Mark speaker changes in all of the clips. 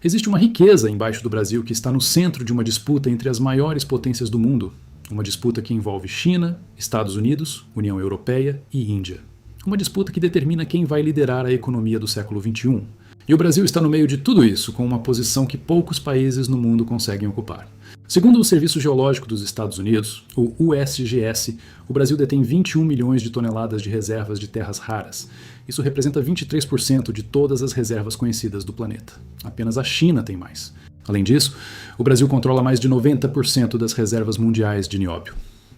Speaker 1: Existe uma riqueza embaixo do Brasil que está no centro de uma disputa entre as maiores potências do mundo. Uma disputa que envolve China, Estados Unidos, União Europeia e Índia. Uma disputa que determina quem vai liderar a economia do século XXI. E o Brasil está no meio de tudo isso, com uma posição que poucos países no mundo conseguem ocupar. Segundo o Serviço Geológico dos Estados Unidos, o USGS, o Brasil detém 21 milhões de toneladas de reservas de terras raras. Isso representa 23% de todas as reservas conhecidas do planeta. Apenas a China tem mais. Além disso, o Brasil controla mais de 90% das reservas mundiais de nióbio.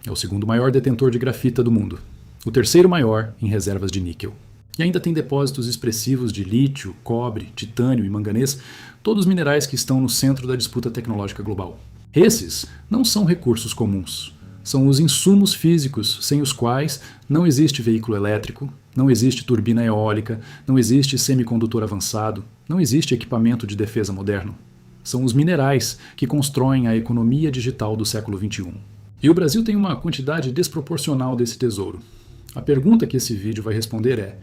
Speaker 1: É o segundo maior detentor de grafita do mundo. O terceiro maior em reservas de níquel. E ainda tem depósitos expressivos de lítio, cobre, titânio e manganês, todos minerais que estão no centro da disputa tecnológica global. Esses não são recursos comuns. São os insumos físicos sem os quais não existe veículo elétrico, não existe turbina eólica, não existe semicondutor avançado, não existe equipamento de defesa moderno. São os minerais que constroem a economia digital do século XXI. E o Brasil tem uma quantidade desproporcional desse tesouro. A pergunta que esse vídeo vai responder é: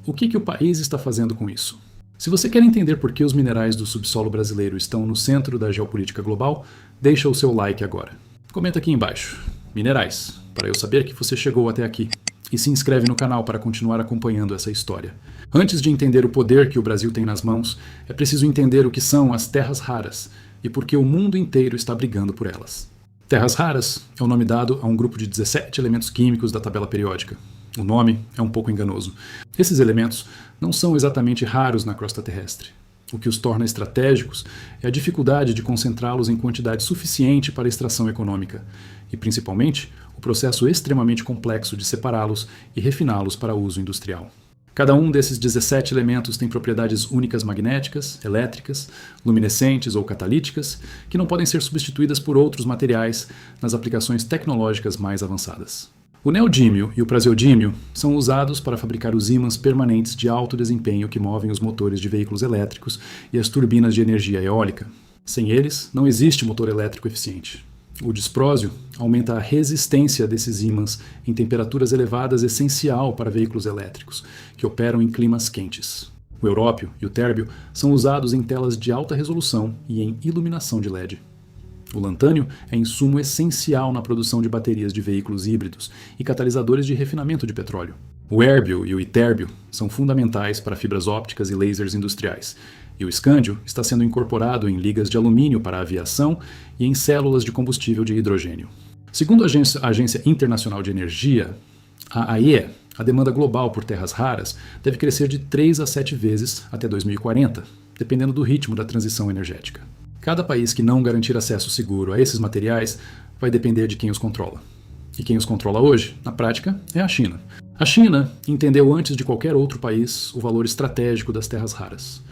Speaker 1: o que o país está fazendo com isso? Se você quer entender por que os minerais do subsolo brasileiro estão no centro da geopolítica global, deixa o seu like agora. Comenta aqui embaixo, minerais, para eu saber que você chegou até aqui. E se inscreve no canal para continuar acompanhando essa história. Antes de entender o poder que o Brasil tem nas mãos, é preciso entender o que são as terras raras e por que o mundo inteiro está brigando por elas. Terras raras é o nome dado a um grupo de 17 elementos químicos da tabela periódica. O nome é um pouco enganoso. Esses elementos não são exatamente raros na crosta terrestre. O que os torna estratégicos é a dificuldade de concentrá-los em quantidade suficiente para a extração econômica e, principalmente, o processo extremamente complexo de separá-los e refiná-los para uso industrial. Cada um desses 17 elementos tem propriedades únicas magnéticas, elétricas, luminescentes ou catalíticas, que não podem ser substituídas por outros materiais nas aplicações tecnológicas mais avançadas. O neodímio e o praseodímio são usados para fabricar os ímãs permanentes de alto desempenho que movem os motores de veículos elétricos e as turbinas de energia eólica. Sem eles, não existe motor elétrico eficiente. O disprósio aumenta a resistência desses ímãs em temperaturas elevadas, essencial para veículos elétricos, que operam em climas quentes. O európio e o térbio são usados em telas de alta resolução e em iluminação de LED. O lantânio é insumo essencial na produção de baterias de veículos híbridos e catalisadores de refinamento de petróleo. O érbio e o itérbio são fundamentais para fibras ópticas e lasers industriais, e o escândio está sendo incorporado em ligas de alumínio para a aviação e em células de combustível de hidrogênio. Segundo a Agência Internacional de Energia, a AIEA, a demanda global por terras raras deve crescer de 3 a 7 vezes até 2040, dependendo do ritmo da transição energética. Cada país que não garantir acesso seguro a esses materiais vai depender de quem os controla. E quem os controla hoje, na prática, é a China. A China entendeu antes de qualquer outro país o valor estratégico das terras raras.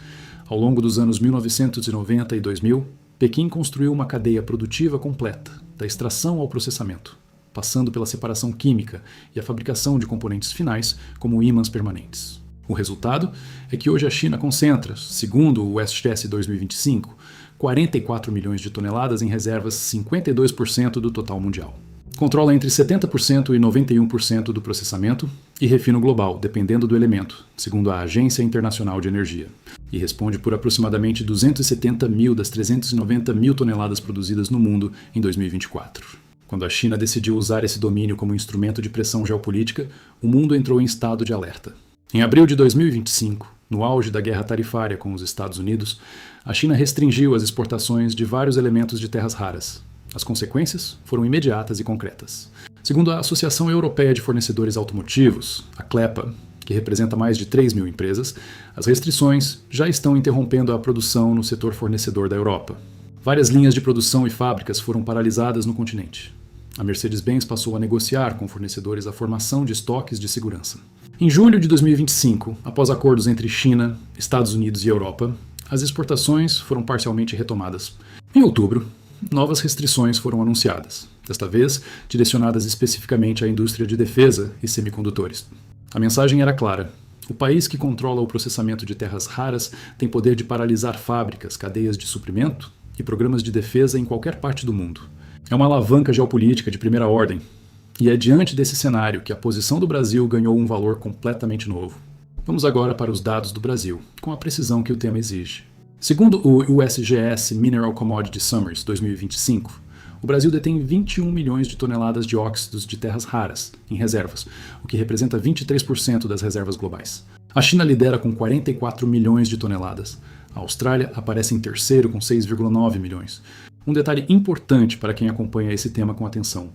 Speaker 1: Ao longo dos anos 1990 e 2000, Pequim construiu uma cadeia produtiva completa, da extração ao processamento, passando pela separação química e a fabricação de componentes finais, como ímãs permanentes. O resultado é que hoje a China concentra, segundo o USGS 2025, 44 milhões de toneladas em reservas, 52% do total mundial. Controla entre 70% e 91% do processamento e refino global, dependendo do elemento, segundo a Agência Internacional de Energia. E responde por aproximadamente 270 mil das 390 mil toneladas produzidas no mundo em 2024. Quando a China decidiu usar esse domínio como instrumento de pressão geopolítica, o mundo entrou em estado de alerta. Em abril de 2025, no auge da guerra tarifária com os Estados Unidos, a China restringiu as exportações de vários elementos de terras raras. As consequências foram imediatas e concretas. Segundo a Associação Europeia de Fornecedores Automotivos, a CLEPA, que representa mais de 3 mil empresas, as restrições já estão interrompendo a produção no setor fornecedor da Europa. Várias linhas de produção e fábricas foram paralisadas no continente. A Mercedes-Benz passou a negociar com fornecedores a formação de estoques de segurança. Em julho de 2025, após acordos entre China, Estados Unidos e Europa, as exportações foram parcialmente retomadas. Em outubro, novas restrições foram anunciadas, desta vez direcionadas especificamente à indústria de defesa e semicondutores. A mensagem era clara: o país que controla o processamento de terras raras tem poder de paralisar fábricas, cadeias de suprimento e programas de defesa em qualquer parte do mundo. É uma alavanca geopolítica de primeira ordem, e é diante desse cenário que a posição do Brasil ganhou um valor completamente novo. Vamos agora para os dados do Brasil, com a precisão que o tema exige. Segundo o USGS Mineral Commodity Summaries 2025, o Brasil detém 21 milhões de toneladas de óxidos de terras raras em reservas, o que representa 23% das reservas globais. A China lidera com 44 milhões de toneladas. A Austrália aparece em terceiro com 6,9 milhões. Um detalhe importante para quem acompanha esse tema com atenção: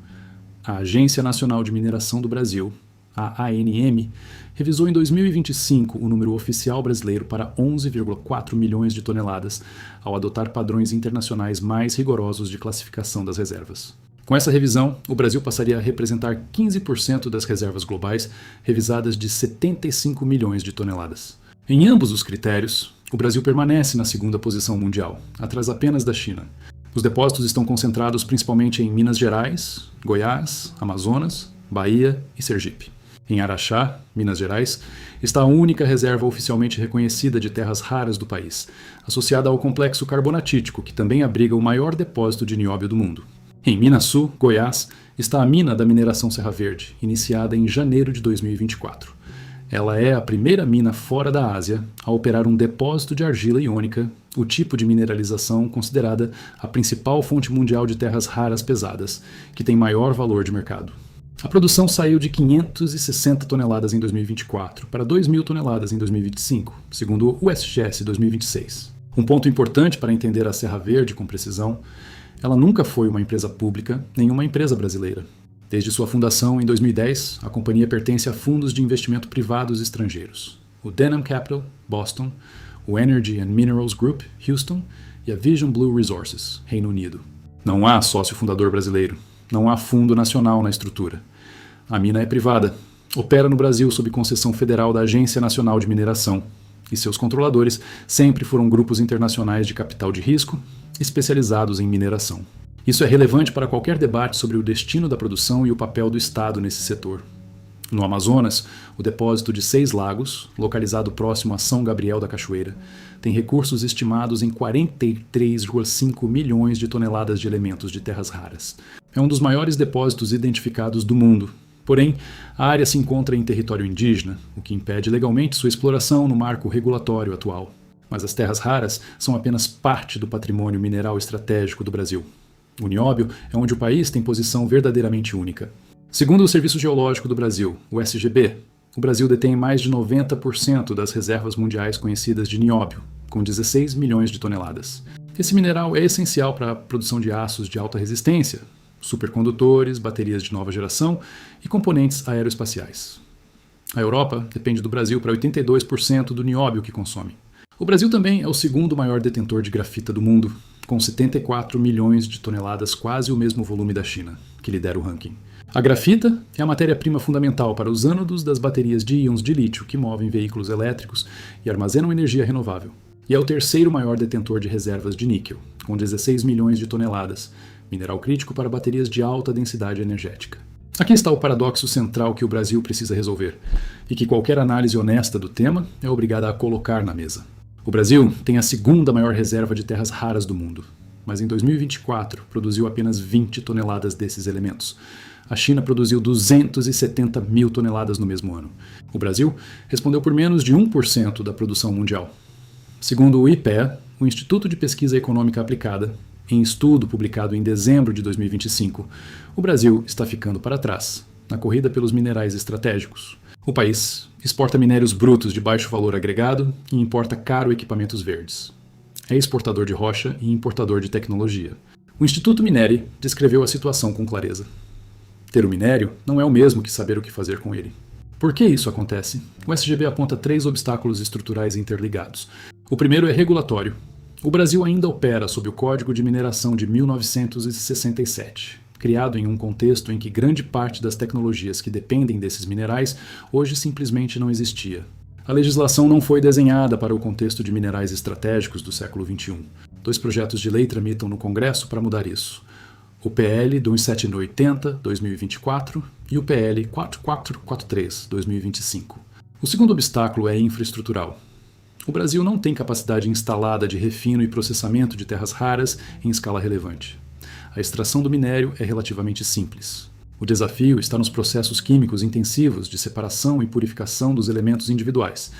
Speaker 1: a Agência Nacional de Mineração do Brasil, a ANM, revisou em 2025 o número oficial brasileiro para 11,4 milhões de toneladas, ao adotar padrões internacionais mais rigorosos de classificação das reservas. Com essa revisão, o Brasil passaria a representar 15% das reservas globais, revisadas de 75 milhões de toneladas. Em ambos os critérios, o Brasil permanece na segunda posição mundial, atrás apenas da China. Os depósitos estão concentrados principalmente em Minas Gerais, Goiás, Amazonas, Bahia e Sergipe. Em Araxá, Minas Gerais, está a única reserva oficialmente reconhecida de terras raras do país, associada ao complexo carbonatítico, que também abriga o maior depósito de nióbio do mundo. Em Minasul, Goiás, está a mina da mineração Serra Verde, iniciada em janeiro de 2024. Ela é a primeira mina fora da Ásia a operar um depósito de argila iônica, o tipo de mineralização considerada a principal fonte mundial de terras raras pesadas, que tem maior valor de mercado. A produção saiu de 560 toneladas em 2024 para 2.000 toneladas em 2025, segundo o USGS 2026. Um ponto importante para entender a Serra Verde com precisão: ela nunca foi uma empresa pública, nem uma empresa brasileira. Desde sua fundação em 2010, a companhia pertence a fundos de investimento privados estrangeiros: o Denham Capital, Boston, o Energy and Minerals Group, Houston, e a Vision Blue Resources, Reino Unido. Não há sócio fundador brasileiro. Não há fundo nacional na estrutura. A mina é privada. Opera no Brasil sob concessão federal da Agência Nacional de Mineração. E seus controladores sempre foram grupos internacionais de capital de risco, especializados em mineração. Isso é relevante para qualquer debate sobre o destino da produção e o papel do Estado nesse setor. No Amazonas, o depósito de 6 Lagos, localizado próximo a São Gabriel da Cachoeira, tem recursos estimados em 43,5 milhões de toneladas de elementos de terras raras. É um dos maiores depósitos identificados do mundo. Porém, a área se encontra em território indígena, o que impede legalmente sua exploração no marco regulatório atual. Mas as terras raras são apenas parte do patrimônio mineral estratégico do Brasil. O nióbio é onde o país tem posição verdadeiramente única. Segundo o Serviço Geológico do Brasil, o SGB, o Brasil detém mais de 90% das reservas mundiais conhecidas de nióbio, com 16 milhões de toneladas. Esse mineral é essencial para a produção de aços de alta resistência, supercondutores, baterias de nova geração e componentes aeroespaciais. A Europa depende do Brasil para 82% do nióbio que consome. O Brasil também é o segundo maior detentor de grafita do mundo, com 74 milhões de toneladas, quase o mesmo volume da China, que lidera o ranking. A grafita é a matéria-prima fundamental para os ânodos das baterias de íons de lítio que movem veículos elétricos e armazenam energia renovável. E é o terceiro maior detentor de reservas de níquel, com 16 milhões de toneladas, mineral crítico para baterias de alta densidade energética. Aqui está o paradoxo central que o Brasil precisa resolver, e que qualquer análise honesta do tema é obrigada a colocar na mesa. O Brasil tem a segunda maior reserva de terras raras do mundo, mas em 2024 produziu apenas 20 toneladas desses elementos. A China produziu 270 mil toneladas no mesmo ano. O Brasil respondeu por menos de 1% da produção mundial. Segundo o IPEA, o Instituto de Pesquisa Econômica Aplicada, em estudo publicado em dezembro de 2025, o Brasil está ficando para trás na corrida pelos minerais estratégicos. O país exporta minérios brutos de baixo valor agregado e importa caro equipamentos verdes. É exportador de rocha e importador de tecnologia. O Instituto Minere descreveu a situação com clareza. Ter o minério não é o mesmo que saber o que fazer com ele. Por que isso acontece? O SGB aponta 3 obstáculos estruturais interligados. O primeiro é regulatório. O Brasil ainda opera sob o Código de Mineração de 1967, criado em um contexto em que grande parte das tecnologias que dependem desses minerais hoje simplesmente não existia. A legislação não foi desenhada para o contexto de minerais estratégicos do século XXI. 2 projetos de lei tramitam no Congresso para mudar isso: o PL 27980, 2024 e o PL 4443, 2025. O segundo obstáculo é infraestrutural. O Brasil não tem capacidade instalada de refino e processamento de terras raras em escala relevante. A extração do minério é relativamente simples. O desafio está nos processos químicos intensivos de separação e purificação dos elementos individuais,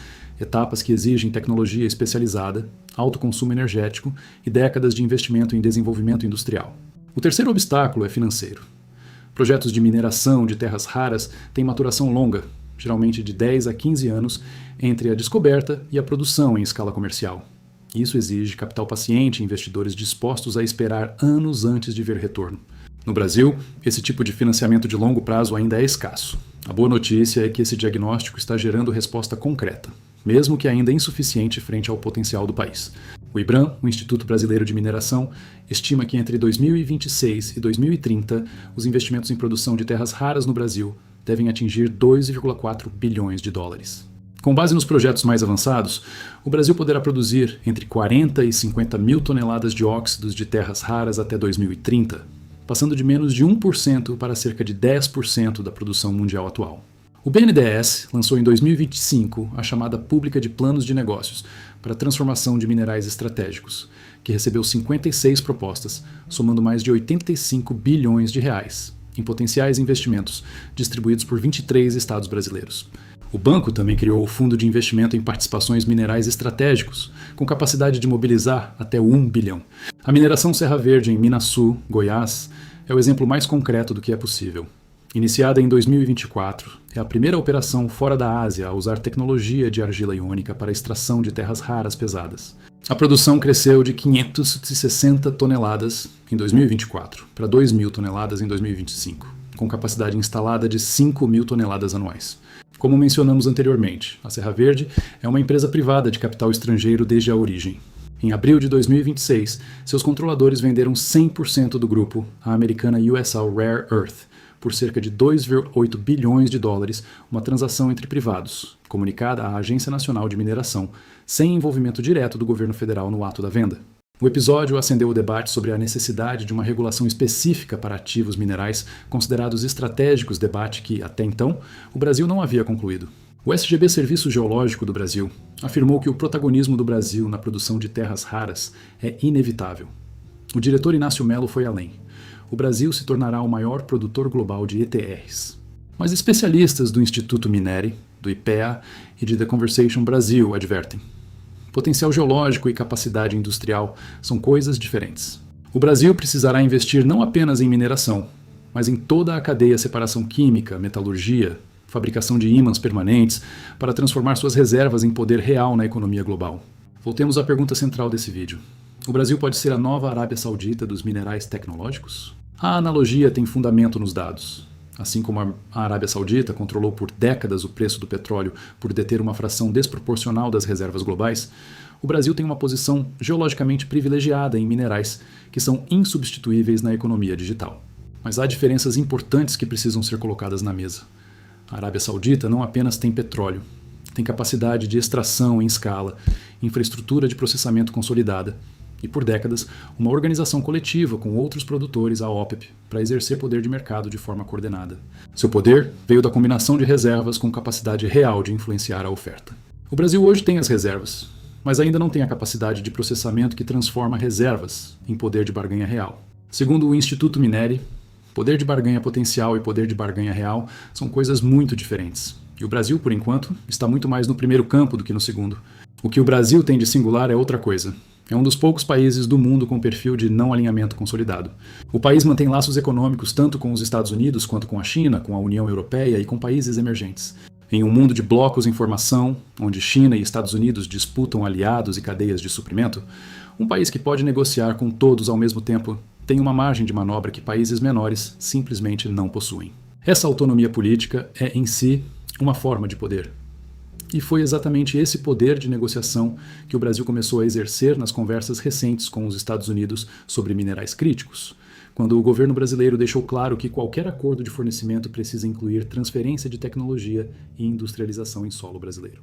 Speaker 1: etapas que exigem tecnologia especializada, alto consumo energético e décadas de investimento em desenvolvimento industrial. O terceiro obstáculo é financeiro. Projetos de mineração de terras raras têm maturação longa, geralmente de 10 a 15 anos, entre a descoberta e a produção em escala comercial. Isso exige capital paciente e investidores dispostos a esperar anos antes de ver retorno. No Brasil, esse tipo de financiamento de longo prazo ainda é escasso. A boa notícia é que esse diagnóstico está gerando resposta concreta, mesmo que ainda insuficiente frente ao potencial do país. O IBRAM, o Instituto Brasileiro de Mineração, estima que entre 2026 e 2030, os investimentos em produção de terras raras no Brasil devem atingir 2,4 bilhões de dólares. Com base nos projetos mais avançados, o Brasil poderá produzir entre 40 e 50 mil toneladas de óxidos de terras raras até 2030, passando de menos de 1% para cerca de 10% da produção mundial atual. O BNDES lançou em 2025 a chamada Pública de Planos de Negócios para a Transformação de Minerais Estratégicos, que recebeu 56 propostas, somando mais de 85 bilhões de reais, em potenciais investimentos, distribuídos por 23 estados brasileiros. O banco também criou o Fundo de Investimento em Participações Minerais Estratégicos, com capacidade de mobilizar até 1 bilhão. A mineração Serra Verde em Minaçu, Goiás, é o exemplo mais concreto do que é possível. Iniciada em 2024, é a primeira operação fora da Ásia a usar tecnologia de argila iônica para a extração de terras raras pesadas. A produção cresceu de 560 toneladas em 2024 para 2.000 toneladas em 2025, com capacidade instalada de 5.000 toneladas anuais. Como mencionamos anteriormente, a Serra Verde é uma empresa privada de capital estrangeiro desde a origem. Em abril de 2026, seus controladores venderam 100% do grupo à americana USL Rare Earth por cerca de 2,8 bilhões de dólares, uma transação entre privados, comunicada à Agência Nacional de Mineração, sem envolvimento direto do governo federal no ato da venda. O episódio acendeu o debate sobre a necessidade de uma regulação específica para ativos minerais considerados estratégicos, debate que, até então, o Brasil não havia concluído. O SGB Serviço Geológico do Brasil afirmou que o protagonismo do Brasil na produção de terras raras é inevitável. O diretor Inácio Melo foi além. O Brasil se tornará o maior produtor global de ETRs. Mas especialistas do Instituto Mineri, do IPEA e de The Conversation Brasil advertem: potencial geológico e capacidade industrial são coisas diferentes. O Brasil precisará investir não apenas em mineração, mas em toda a cadeia separação química, metalurgia, fabricação de ímãs permanentes, para transformar suas reservas em poder real na economia global. Voltemos à pergunta central desse vídeo. O Brasil pode ser a nova Arábia Saudita dos minerais tecnológicos? A analogia tem fundamento nos dados. Assim como a Arábia Saudita controlou por décadas o preço do petróleo por deter uma fração desproporcional das reservas globais, o Brasil tem uma posição geologicamente privilegiada em minerais que são insubstituíveis na economia digital. Mas há diferenças importantes que precisam ser colocadas na mesa. A Arábia Saudita não apenas tem petróleo, tem capacidade de extração em escala, infraestrutura de processamento consolidada e, por décadas, uma organização coletiva com outros produtores, a OPEP, para exercer poder de mercado de forma coordenada. Seu poder veio da combinação de reservas com capacidade real de influenciar a oferta. O Brasil hoje tem as reservas, mas ainda não tem a capacidade de processamento que transforma reservas em poder de barganha real. Segundo o Instituto Mineri, poder de barganha potencial e poder de barganha real são coisas muito diferentes. E o Brasil, por enquanto, está muito mais no primeiro campo do que no segundo. O que o Brasil tem de singular é outra coisa. É um dos poucos países do mundo com perfil de não alinhamento consolidado. O país mantém laços econômicos tanto com os Estados Unidos quanto com a China, com a União Europeia e com países emergentes. Em um mundo de blocos em formação, onde China e Estados Unidos disputam aliados e cadeias de suprimento, um país que pode negociar com todos ao mesmo tempo tem uma margem de manobra que países menores simplesmente não possuem. Essa autonomia política é, em si, uma forma de poder. E foi exatamente esse poder de negociação que o Brasil começou a exercer nas conversas recentes com os Estados Unidos sobre minerais críticos, quando o governo brasileiro deixou claro que qualquer acordo de fornecimento precisa incluir transferência de tecnologia e industrialização em solo brasileiro.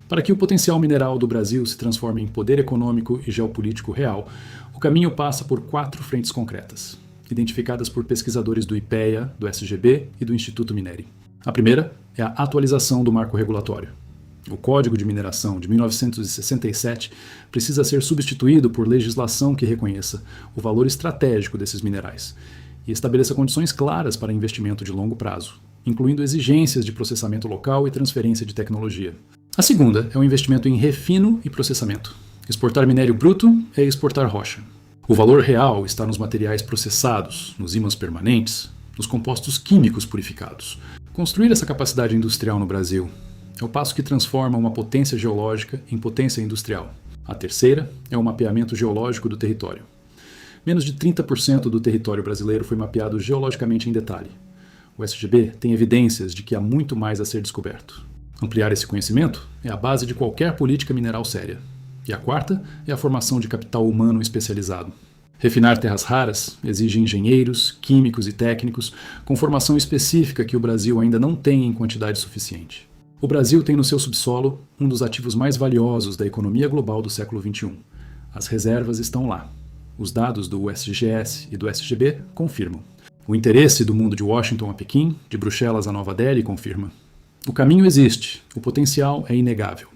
Speaker 1: Para que o potencial mineral do Brasil se transforme em poder econômico e geopolítico real, o caminho passa por 4 frentes concretas, identificadas por pesquisadores do IPEA, do SGB e do Instituto Mineri. A primeira é a atualização do marco regulatório. O Código de Mineração de 1967 precisa ser substituído por legislação que reconheça o valor estratégico desses minerais e estabeleça condições claras para investimento de longo prazo, incluindo exigências de processamento local e transferência de tecnologia. A segunda é o investimento em refino e processamento. Exportar minério bruto é exportar rocha. O valor real está nos materiais processados, nos ímãs permanentes, nos compostos químicos purificados. Construir essa capacidade industrial no Brasil é o passo que transforma uma potência geológica em potência industrial. A terceira é o mapeamento geológico do território. Menos de 30% do território brasileiro foi mapeado geologicamente em detalhe. O SGB tem evidências de que há muito mais a ser descoberto. Ampliar esse conhecimento é a base de qualquer política mineral séria. E a quarta é a formação de capital humano especializado. Refinar terras raras exige engenheiros, químicos e técnicos com formação específica que o Brasil ainda não tem em quantidade suficiente. O Brasil tem no seu subsolo um dos ativos mais valiosos da economia global do século XXI. As reservas estão lá. Os dados do USGS e do SGB confirmam. O interesse do mundo de Washington a Pequim, de Bruxelas a Nova Delhi, confirma. O caminho existe, o potencial é inegável.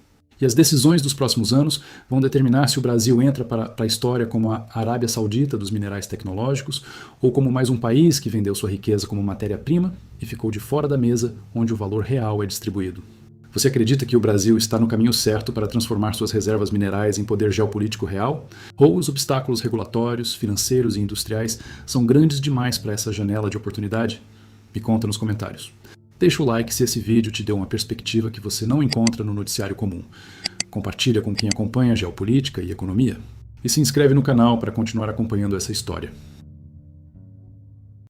Speaker 1: E as decisões dos próximos anos vão determinar se o Brasil entra para a história como a Arábia Saudita dos minerais tecnológicos ou como mais um país que vendeu sua riqueza como matéria-prima e ficou de fora da mesa onde o valor real é distribuído. Você acredita que o Brasil está no caminho certo para transformar suas reservas minerais em poder geopolítico real? Ou os obstáculos regulatórios, financeiros e industriais são grandes demais para essa janela de oportunidade? Me conta nos comentários. Deixa o like se esse vídeo te deu uma perspectiva que você não encontra no noticiário comum. Compartilha com quem acompanha geopolítica e economia. E se inscreve no canal para continuar acompanhando essa história.